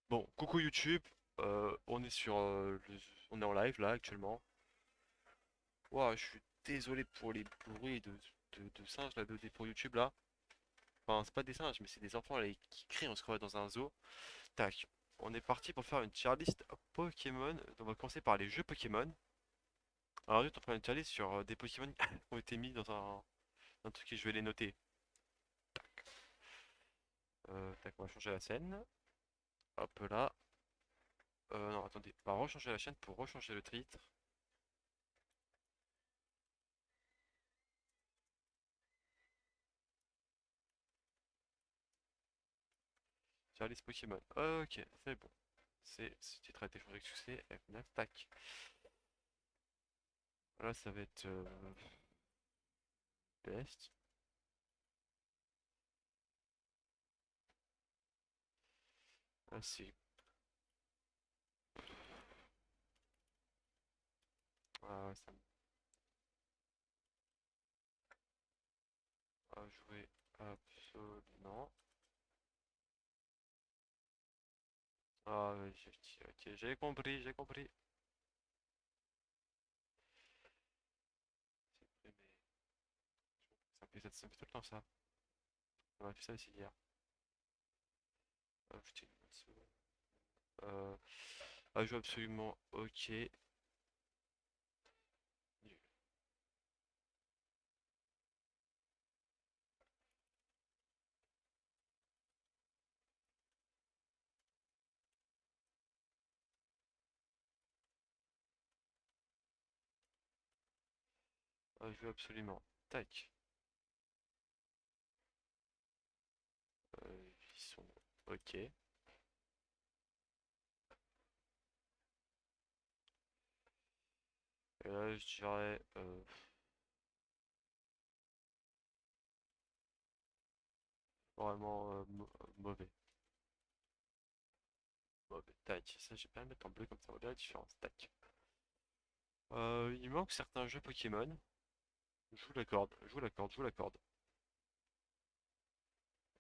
Bon, coucou YouTube, on est on est en live là actuellement. Ouah, je suis désolé pour les bruits de singes là pour YouTube là. Enfin, c'est pas des singes, mais c'est des enfants là qui crient, on se croirait dans un zoo. Tac, on est parti pour faire une tier list Pokémon. On va commencer par les jeux Pokémon. Alors ensuite on fera une tier list sur des Pokémon qui ont été mis dans un truc et je vais les noter. Tac, on va changer la scène. Hop là. Non, attendez, on va rechanger la chaîne pour rechanger le titre. Tier list Pokémon. Ok, c'est bon. Ce titre a été changé avec succès. F9, tac. Là, ça va être best. Là, c'est ça m'a joué absolument. Ah, ouais, ok, j'ai compris, j'ai compris. Supprimer. Ça me fait tout le temps ça. On a fait ça aussi hier. Ajouter une note seconde. Joue absolument ok. Nul. Joue absolument. Tac. Ils sont ok. Et là, je dirais vraiment mauvais. Mauvais. Tac. Ça, j'ai pas à le mettre en bleu comme ça, on voit bien la différence. Tac. Il manque certains jeux Pokémon. Joue la corde, joue la corde, joue la corde.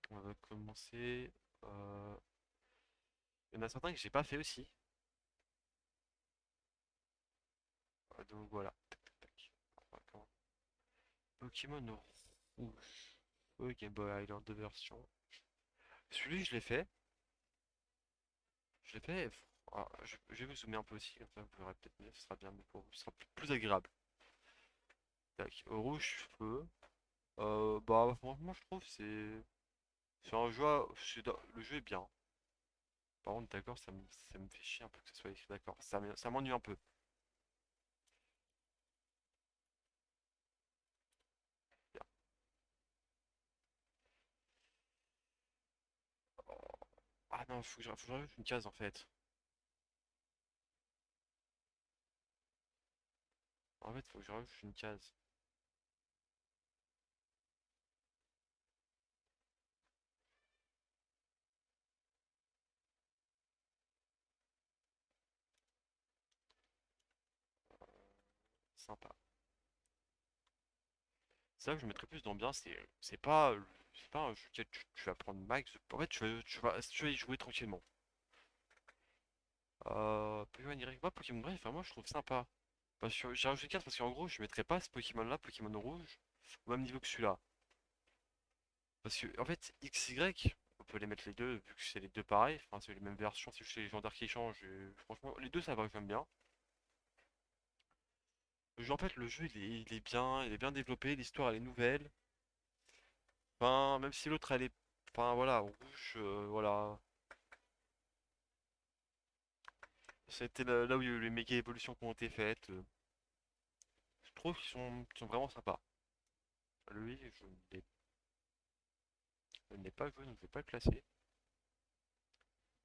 On va commencer. euh, Il y en a certains que j'ai pas fait aussi. Donc voilà. Tac, tac, tac. On va Pokémon rouge. Game Boy Island de version. Celui je l'ai fait. Je l'ai fait. Je vais vous zoomer un peu aussi, comme ça vous verrez peut-être mieux. Ce sera bien mieux pour vous. Ce sera plus agréable. Tac. Rouge feu. Bah franchement je trouve c'est un jeu. Le jeu est bien. Par contre d'accord ça me fait chier un peu que ce soit écrit d'accord. Ça m'ennuie un peu. Bien. Ah non, faut que je rajoute une case en fait. En fait, faut que je rajoute une case. Sympa. C'est là que je mettrais plus d'ambiance. C'est pas un jeu que tu vas prendre max. En fait, tu vas y jouer tranquillement. Pokémon Y, moi, Pokémon Bref, enfin, moi je trouve sympa. Parce que j'ai rajouté 4 parce qu'en gros, je mettrais pas ce Pokémon-là, Pokémon rouge, au même niveau que celui-là. Parce que, en fait, X, Y, on peut les mettre les deux, vu que c'est les deux pareils. Enfin, c'est les mêmes versions, c'est juste les légendaires qui changent. Et franchement, les deux ça va quand même bien. En fait, le jeu il est bien développé, l'histoire elle est nouvelle. Enfin, même si l'autre elle est. Enfin voilà, rouge, voilà. C'était là où il y a eu les méga évolutions qui ont été faites. Je trouve qu'ils sont vraiment sympas. Lui, je ne l'ai pas joué, donc je ne vais pas le classer.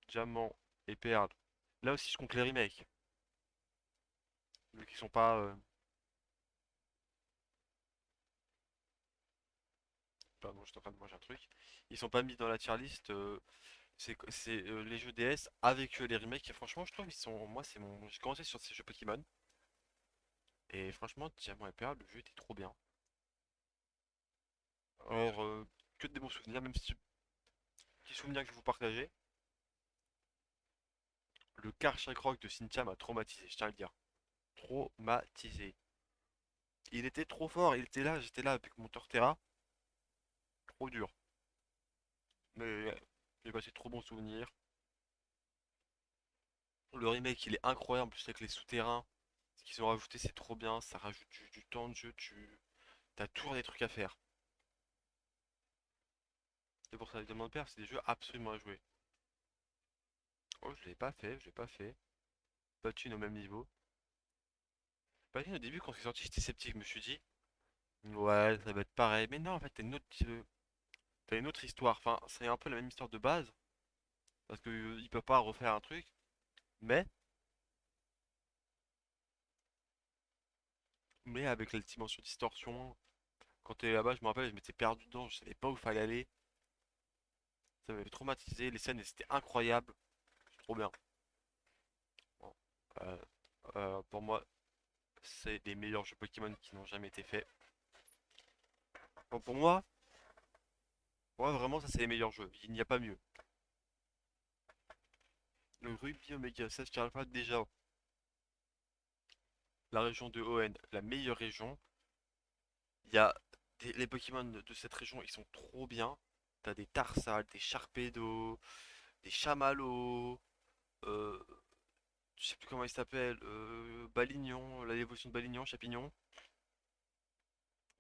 Diamant et perle. Là aussi, je compte les remakes. Vu qu'ils sont pas. Pardon, j'étais en train de manger un truc. Ils sont pas mis dans la tier list. C'est les jeux DS avec les remakes. Et franchement, je trouve qu'ils sont. Moi, c'est mon. J'ai commencé sur ces jeux Pokémon. Et franchement, Diamant et perle, le jeu était trop bien. Alors, que de bons souvenirs, même si petits souvenirs que je vous partageais. Le Karchak Rock de Cynthia m'a traumatisé, je tiens à le dire. Traumatisé. Il était trop fort, il était là, j'étais là avec mon Torterra. Trop dur. Mais j'ai passé de trop bons souvenirs. Le remake, il est incroyable, en plus avec les souterrains. Ce qu'ils ont rajouté, c'est trop bien. Ça rajoute du temps de jeu. T'as toujours des trucs à faire. C'est pour ça que Demande Père, c'est des jeux absolument à jouer. Oh, je l'ai pas fait, je l'ai pas fait. Platine au même niveau. Platine, au début, quand c'est sorti, j'étais sceptique. Je me suis dit, ouais, ça va être pareil. Mais non, en fait, t'as une autre histoire. Enfin, c'est un peu la même histoire de base. Parce que ils peuvent pas refaire un truc. Mais, mais avec la dimension distorsion, quand t'es là-bas, je me rappelle, je m'étais perdu dedans, je savais pas où fallait aller. Ça m'avait traumatisé. Les scènes, elles étaient incroyables. Trop bien. Bon. Euh, pour moi, c'est les meilleurs jeux Pokémon qui n'ont jamais été faits. Bon, pour moi, vraiment, ça c'est les meilleurs jeux. Il n'y a pas mieux. Le Ruby Omega 16 Alpha, déjà, la région de ON, la meilleure région. Il y a les Pokémon de cette région, ils sont trop bien. T'as des Tarsal, des Sharpedo, des Chamallow, euh, je sais plus comment ils s'appellent, Balignon, l'évolution de Balignon, Chapignon.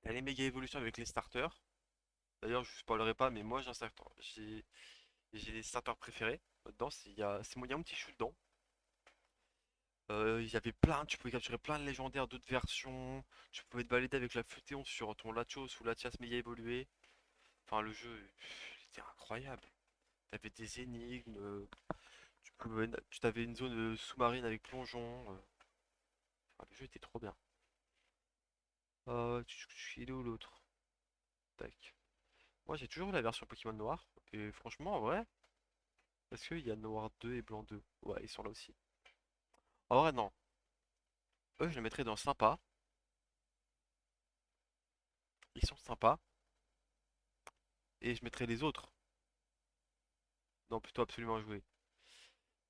T'as les méga évolutions avec les starters. D'ailleurs, je vous spoilerai pas, mais moi j'ai un starter. J'ai des starters préférés. Dedans, il y a un petit chou dedans. Il y avait plein, tu pouvais capturer plein de légendaires d'autres versions. Tu pouvais te balader avec la Flutéon sur ton Latios ou Latias méga évolué. Enfin, le jeu, il était incroyable. T'avais des énigmes, tu t'avais une zone sous-marine avec plongeon. Enfin, le jeu était trop bien. Il est où l'autre? Tac. Moi, j'ai toujours la version Pokémon Noir. Et franchement, en vrai, est-ce qu'il y a Noir 2 et Blanc 2? Ouais, ils sont là aussi. En vrai, non. Eux, je les mettrais dans sympa. Ils sont sympas. Et je mettrais les autres. Non, plutôt absolument à jouer.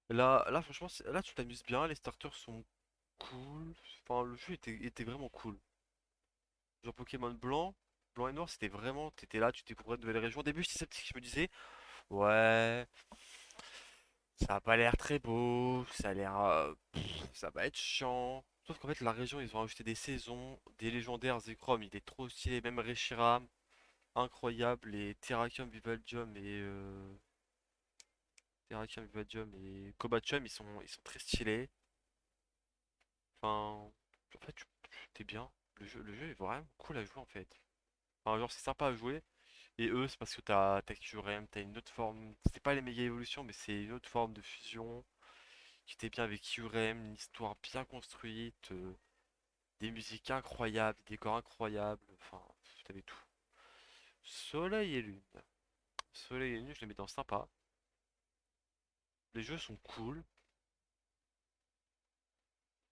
Là franchement, là, tu t'amuses bien. Les starters sont cool. Enfin, le jeu était vraiment cool. Genre Pokémon blanc et noir, c'était vraiment. T'étais là, tu découvrais de nouvelles régions. Au début, j'étais sceptique. Je me disais, ouais, ça a pas l'air très beau. Ça a l'air. Ça va être chiant. Sauf qu'en fait, la région, ils ont ajouté des saisons, des légendaires. Zekrom, il est trop stylé. Même Reshiram, incroyable. Les Terrakium, Vivaldium Terrakium, Vivadium et Cobachum, ils sont très stylés. Enfin, en fait, t'es bien. Le jeu est vraiment cool à jouer en fait. Enfin, genre, c'est sympa à jouer. Et eux, c'est parce que t'as Kyurem, t'as une autre forme. C'est pas les méga évolutions, mais c'est une autre forme de fusion. Qui était bien avec Kyurem, une histoire bien construite, des musiques incroyables, des décors incroyables. Enfin, t'avais tout. Soleil et Lune. Soleil et Lune, je les mets dans sympa. Les jeux sont cool.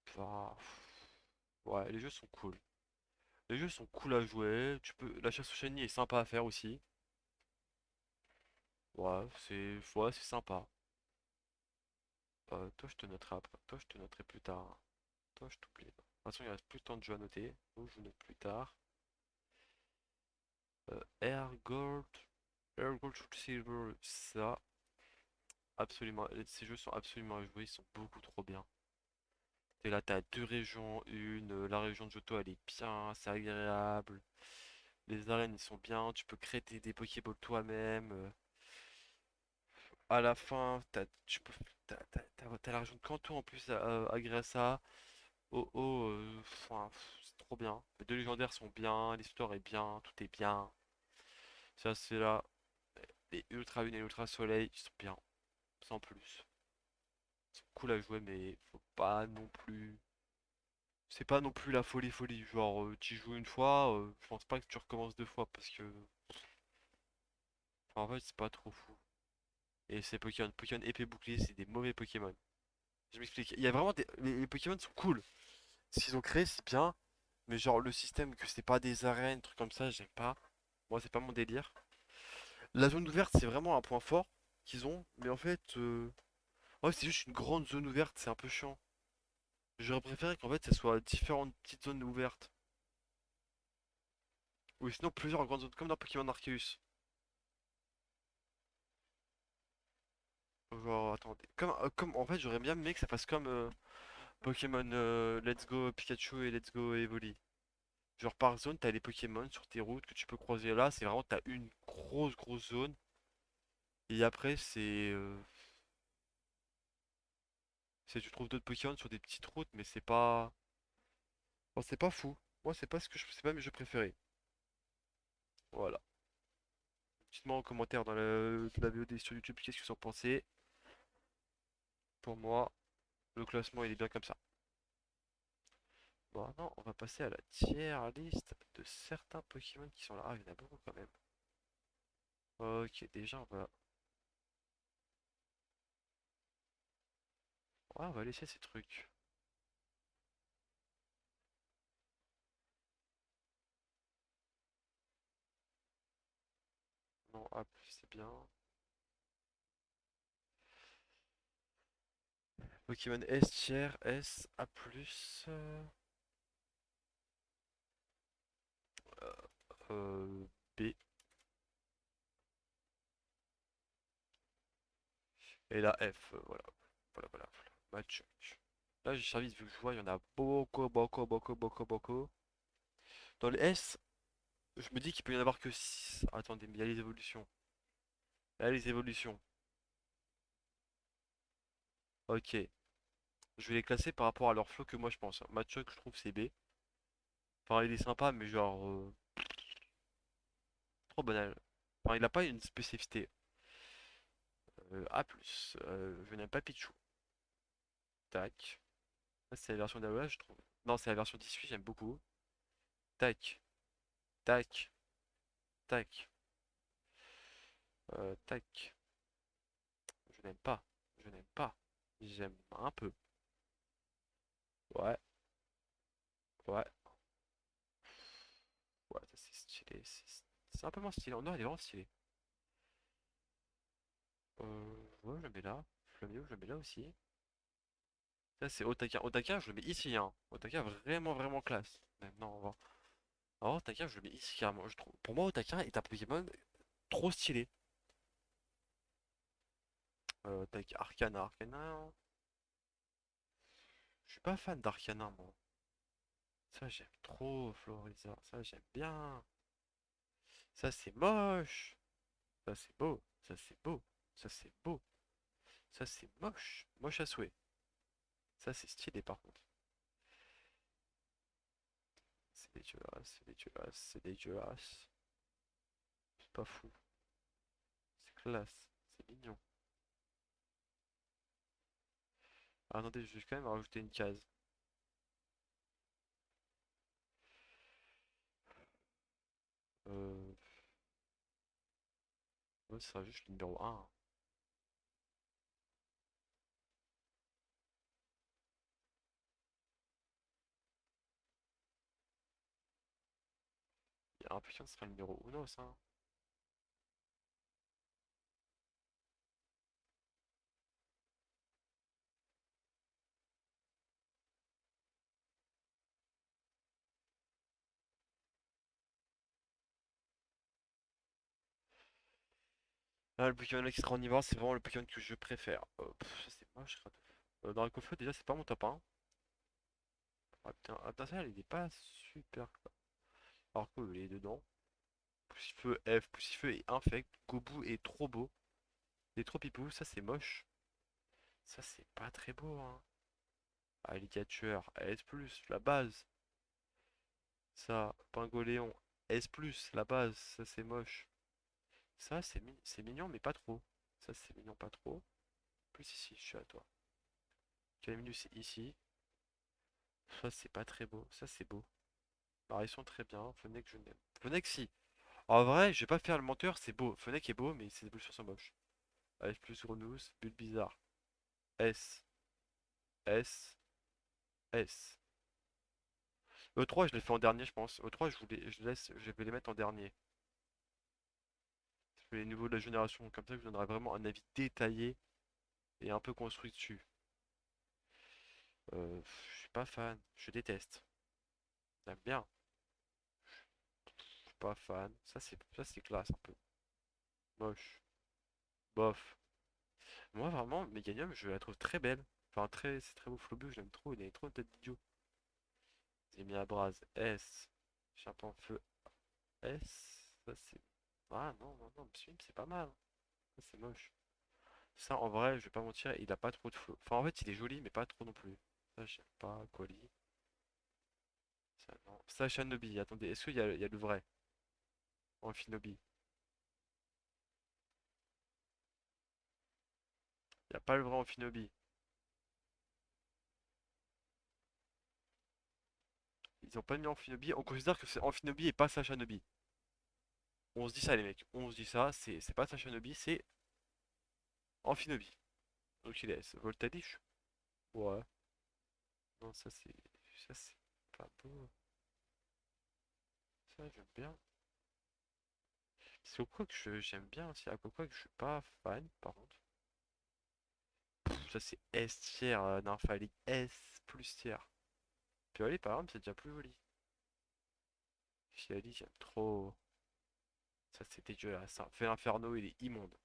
Enfin, ouais, les jeux sont cool. Les jeux sont cool à jouer. La chasse au chenille est sympa à faire aussi. Ouais, c'est sympa. Toi, je te noterai après. Toi, je te noterai plus tard. Toi, je t'oublie. De toute façon, il reste plus tant de jeux à noter. Donc, je note plus tard. Air Gold. Air Gold Soul Silver. Ça, absolument. Ces jeux sont absolument à jouer. Ils sont beaucoup trop bien. Et là, t'as deux régions. La région de Johto, elle est bien. C'est agréable. Les arènes, ils sont bien. Tu peux créer des Pokéballs toi-même. À la fin, t'as l'argent de Kanto en plus grâce à Oh oh, enfin, c'est trop bien. Les deux légendaires sont bien, l'histoire est bien, tout est bien. Ça c'est là. Les Ultra Lune et Ultra Soleil, ils sont bien, sans plus. Ils sont cool à jouer, mais faut pas non plus. C'est pas non plus la folie folie. Genre, tu joues une fois, je pense pas que tu recommences deux fois parce que. Enfin, en fait, c'est pas trop fou. Et ces Pokémon épée bouclier, c'est des mauvais Pokémon. Je m'explique. Il y a vraiment les Pokémon sont cool. Ce qu'ils ont créé, c'est bien. Mais genre le système que c'est pas des arènes, trucs comme ça, j'aime pas. Moi, c'est pas mon délire. La zone ouverte, c'est vraiment un point fort qu'ils ont. Mais en fait, Oh, c'est juste une grande zone ouverte, c'est un peu chiant. J'aurais préféré qu'en fait, ça soit différentes petites zones ouvertes. Ou sinon plusieurs grandes zones, comme dans Pokémon Arceus. Genre, attendez. Comme en fait, j'aurais bien aimé que ça fasse comme Pokémon Let's Go Pikachu et Let's Go Evoli. Genre, par zone, t'as les Pokémon sur tes routes que tu peux croiser là. C'est vraiment, t'as une grosse zone. Et après, tu trouves d'autres Pokémon sur des petites routes, mais c'est pas. Bon, c'est pas fou. Moi, c'est pas mes jeux préférés. Voilà. Dites-moi en commentaire dans la VOD sur YouTube qu'est-ce que vous en pensez. Pour moi, le classement il est bien comme ça. Bon, maintenant, on va passer à la tier liste de certains Pokémon qui sont là. Ah, il y en a beaucoup quand même. Ok, déjà, ouais, on va laisser ces trucs. Non, A+, c'est bien. Pokémon S tier, S, A+, B. Et la F, voilà. Voilà. Match. Là, j'ai servi, vu que je vois, il y en a beaucoup. Dans les S, je me dis qu'il peut y en avoir que 6. Attendez, mais il y a les évolutions. Il y a les évolutions. Ok. Je vais les classer par rapport à leur flow que moi je pense. Machoke, je trouve c'est B. Enfin, il est sympa, mais genre, trop banal. Enfin, il a pas une spécificité. A+, je n'aime pas Pichou. Tac. Ça, c'est la version d'AOA, je trouve. Non, c'est la version 18, j'aime beaucoup. Tac, tac, tac, tac. Je n'aime pas. Je n'aime pas. J'aime un peu. Ouais, ouais, ouais, ça c'est stylé. C'est un peu moins stylé. Non, il est vraiment stylé. Ouais, je le mets là. Flammio, je le mets là aussi. Ça, c'est Otaka. Otaka, je le mets ici, hein. Otaka, vraiment classe. Maintenant, on va. Alors, Otaka, je le mets ici carrément. Je trouve. Pour moi, Otaka est un Pokémon trop stylé. Otaka, Arcana. Arcana. Je suis pas fan d'Arcana, moi. Ça, j'aime trop, Floriza. Ça, j'aime bien. Ça, c'est moche. Ça, c'est beau. Ça, c'est beau. Ça, c'est beau. Ça, c'est moche. Moche à souhait. Ça, c'est stylé, par contre. C'est dégueulasse. C'est pas fou. C'est classe. C'est mignon. Ah, attendez, je vais quand même rajouter une case. Euh... Ouais, ce sera juste le numéro 1. Il y a un putain, ce sera le numéro 1, ça. Là, le Pokémon extra-omnivore, c'est vraiment le Pokémon que je préfère. Ça, c'est moche, Radouf. Dans le Feu, déjà, c'est pas mon top 1. Ah putain, ça, il est pas super. Alors qu'il est dedans. Poussifeu F, Poussifeu est infect. Gobu est trop beau. Il est trop pipou, ça c'est moche. Ça c'est pas très beau, hein. Alligator S+, la base. Ça, Pingoléon S+, la base, ça c'est moche. Ça c'est mignon mais pas trop. Ça c'est mignon pas trop. Plus ici, je suis à toi. Calaminus c'est ici. Ça c'est pas très beau, ça c'est beau. Alors ils sont très bien, Fennec je n'aime. Fennec si. En vrai, je vais pas faire le menteur, c'est beau. Fennec est beau mais ses évolutions sont moches. F+, Grenousse, Bulle bizarre. S, S, S. E3, je l'ai fait en dernier, je pense. E3, je vais les mettre en dernier. Je fais les niveaux de la génération, comme ça je vous donnerai vraiment un avis détaillé et un peu construit dessus. Je suis pas fan, je déteste. J'aime bien, je suis pas fan. Ça c'est classe un peu. Moche, bof. Moi vraiment, Meganium, je la trouve très belle. Enfin très, c'est très beau Flobus, je l'aime trop, il a trop une tête d'idiot. J'ai mis à Braz S, Chapin Feu S, ça c'est. Ah non, non, non, Psyllium c'est pas mal, hein. Ça c'est moche. Ça en vrai, je vais pas mentir, il a pas trop de flow. Enfin en fait il est joli mais pas trop non plus. Ça j'aime pas, Quali. Ça non. Ça Shanobi, attendez, est-ce qu'il y a le vrai? Amphinobi. Il y a pas le vrai Amphinobi. Ils ont pas mis Amphinobi, on considère que c'est Amphinobi et pas Sashanobi. On se dit ça les mecs, on se dit ça, c'est pas Sashanobi, c'est Amphinobi. Donc il est Voltadish. Ouais. Non ça c'est pas beau. Ça j'aime bien. C'est quoi que j'aime bien aussi, à quoi que je suis pas fan par contre. Ça c'est S tier, Nymphalie S plus tier. Puis allez par exemple c'est déjà plus joli. Chiali j'aime trop. Ça c'est dégueulasse, hein. Fait Inferno il est immonde.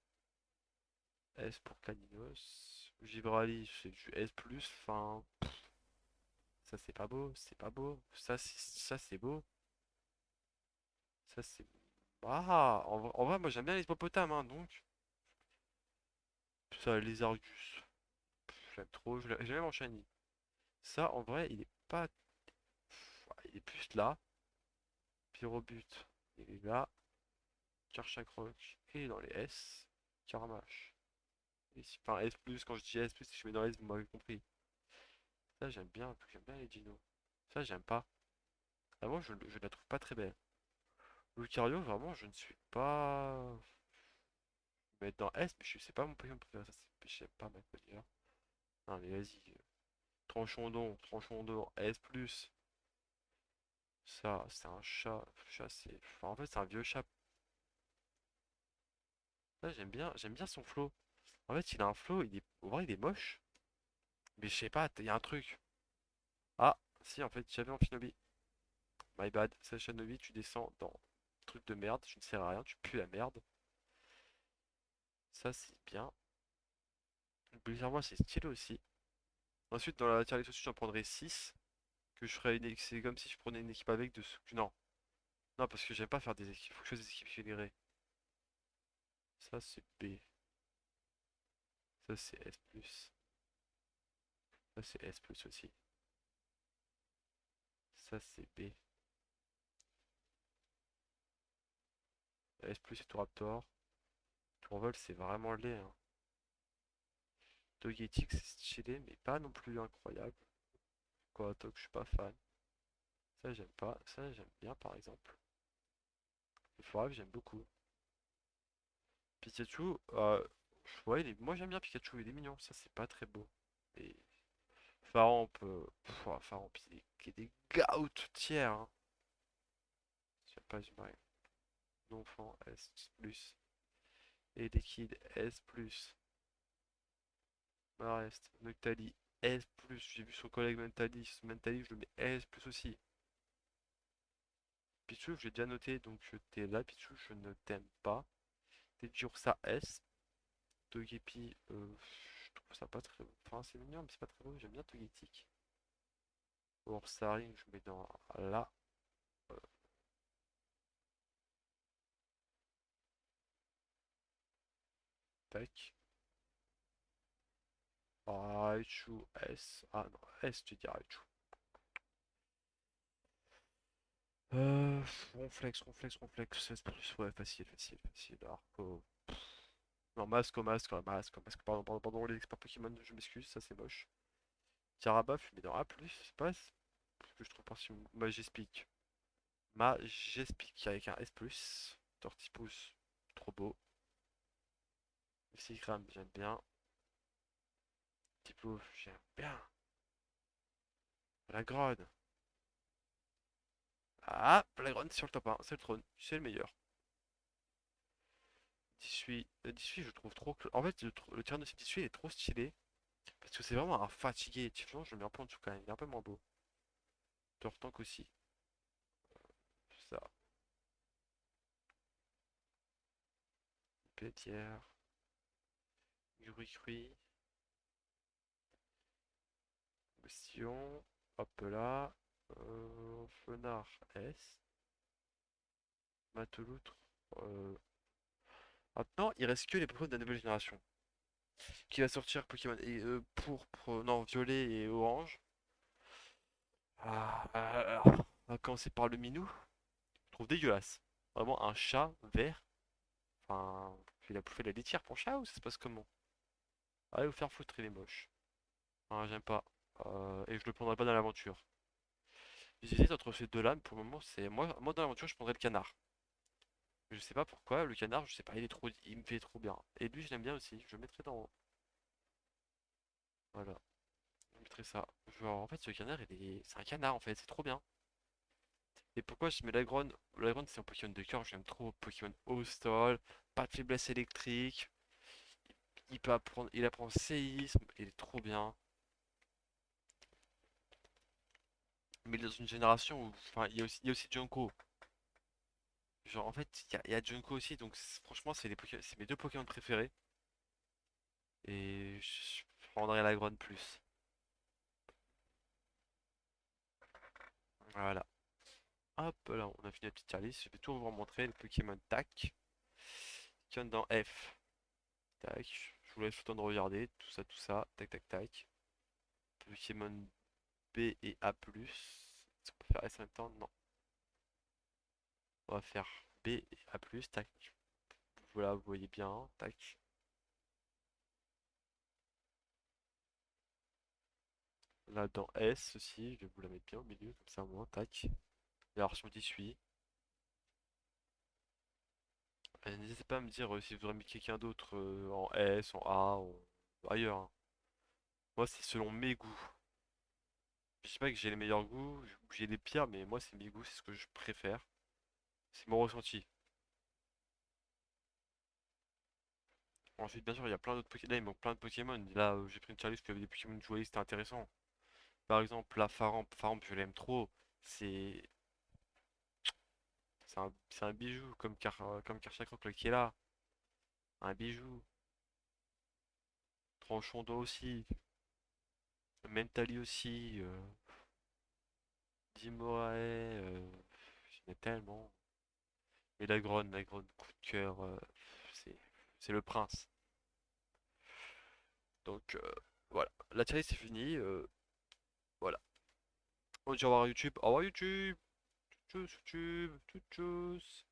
S pour Caninos. Gibrali c'est du S plus, enfin ça c'est pas beau, c'est pas beau. Ça c'est beau. Ça c'est. Ah en vrai moi j'aime bien les hippopotames hein, donc. Ça les Argus. J'aime trop, j'aime même en shiny. Ça en vrai il est pas. Il est plus là. Pyrobut, il est là. Karchakroc, il est dans les S. Karmash. Enfin, S+, quand je dis S+, si je mets dans S, vous m'avez compris. Ça, j'aime bien les dinos. Ça, j'aime pas. Avant, je la trouve pas très belle. Lucario, vraiment, je ne suis pas. Mettre dans S, mais je sais pas mon Pokémon préféré. Ça, c'est. Je sais pas mettre dire. Non, mais vas-y. Tranchondon, S+. Ça, c'est un chat. Chat, c'est. Enfin, en fait, c'est un vieux chat. Ça, j'aime bien son flow. En fait, il a un flow, en vrai, il est moche. Mais je sais pas, il y a un truc. Ah, si, en fait, j'avais Amphinobi. My bad. Shinobi, tu descends dans truc de merde, tu ne sers à rien, tu pues la merde. Ça, c'est bien. Blizzard, c'est stylé aussi. Ensuite, dans la tier list aussi, j'en prendrais 6. Que je ferais une. C'est comme si je prenais une équipe avec de. Non. Non, parce que j'aime pas faire des équipes. Faut que je fasse des équipes générées. Ça, c'est B. Ça, c'est S+. Ça, c'est S+, aussi. Ça, c'est B. S+, et tout Raptor. Tourvol, c'est vraiment laid, hein. Togetic, c'est stylé, mais pas non plus incroyable. Quoi, Tok, je suis pas fan. Ça, j'aime pas. Ça, j'aime bien, par exemple. Le Forever, j'aime beaucoup. Pikachu, ouais, moi j'aime bien Pikachu, il est mignon. Ça, c'est pas très beau. Et Faramp, Faramp, il est des goûts tiers, hein. J'ai pas du mal. Donphan, S+. Et Liquide, S+. Marest, Noctali, S+. J'ai vu son collègue Mentali, je le mets S+, aussi. Pichu, j'ai déjà noté, donc t'es là, Pichu, je ne t'aime pas. T'es dur ça S. Togepi, je trouve ça pas très. Enfin, c'est mignon, mais c'est pas très beau. J'aime bien Togetic. Ursaring, je mets dans là. euh, Tac. Raichu S. Ah non, S, tu dis Raichu. Euh, Ronflex. S plus, ouais, facile, facile, facile. Arco. Non, masque. Pardon, les experts Pokémon, je m'excuse, ça c'est moche. Tiarabuff, je mets dans A+, c'est pas ce que je trouve par Majespic. Majespic avec un S+. Tortipousse, trop beau. Psygram, j'aime bien. Diplo, j'aime bien. Flagrone. Ah, Flagrone sur le top 1, c'est le trône, c'est le meilleur. Dissuit, je trouve trop. En fait, le tirant de Dissuit est trop stylé. Parce que c'est vraiment un fatigué. Typhon, je le mets un peu en dessous quand même. Il est un peu moins beau. Tortank aussi. Ça. Pétière. Guricrui. Sion. Hop là. Fenard S. Mateloutre. Euh, Maintenant, il reste que les Pokémon de la nouvelle génération. Qui va sortir Pokémon pourpre, non, violet et orange. On va commencer par le Minou. Je trouve dégueulasse. Vraiment un chat vert. Enfin, il a bouffé de la litière pour chat ou ça se passe comment? Allez vous faire foutre, il est moche. Ah, j'aime pas. Et je le prendrai pas dans l'aventure. J'hésite entre ces deux-là, mais pour le moment, c'est moi dans l'aventure, je prendrais le canard. Je sais pas pourquoi, le canard, je sais pas, il me fait trop bien. Et lui, je l'aime bien aussi. Je le mettrai dans. Voilà, je mettrai ça. Genre, en fait, ce canard, c'est un canard en fait, c'est trop bien. Et pourquoi je mets l'Aggron? L'Aggron, c'est un Pokémon de cœur, j'aime trop. Pokémon Haut-Stall, pas de faiblesse électrique. Il apprend séisme, il est trop bien. Mais il est dans une génération où. Enfin, il y a aussi Junko. Genre, en fait, il y a Junko aussi, donc franchement, c'est mes deux Pokémon préférés. Et je prendrais la Grogne plus. Voilà. Hop, là, on a fini la petite tier list. Je vais tout vous montrer. Les Pokémon tac. Pokémon dans F. Tac. Je vous laisse le temps de regarder. Tout ça, tout ça. Tac, tac, tac. Pokémon B et A+. Est-ce qu'on peut faire S en même temps? Non. On va faire B et A+. Tac. Voilà, vous voyez bien. Tac. Là, dans S aussi. Je vais vous la mettre bien au milieu. Comme ça, moi. Tac. La version 18. N'hésitez pas à me dire si vous aurez mis quelqu'un d'autre en S, en A, ou ailleurs, hein. Moi, c'est selon mes goûts. Je sais pas que j'ai les meilleurs goûts, ou j'ai les pires, mais moi, c'est mes goûts, c'est ce que je préfère. C'est mon ressenti. Ensuite, bien sûr, il y a plein d'autres Pokémon. Là, il manque plein de Pokémon. Là, j'ai pris une challenge parce qu'il y avait des Pokémon joués, c'était intéressant. Par exemple, la Faramp. Faramp, je l'aime trop. C'est c'est un bijou, comme Karchakroc là, qui est là. Un bijou. Tranchondo aussi. Mentali aussi. Dimorae. J'en ai tellement. Et la Gronne, coup de cœur, c'est c'est le prince. Donc voilà, la série c'est fini. Voilà. On dit au revoir YouTube. Au revoir YouTube. Tchuss YouTube. Tchuss tchuss.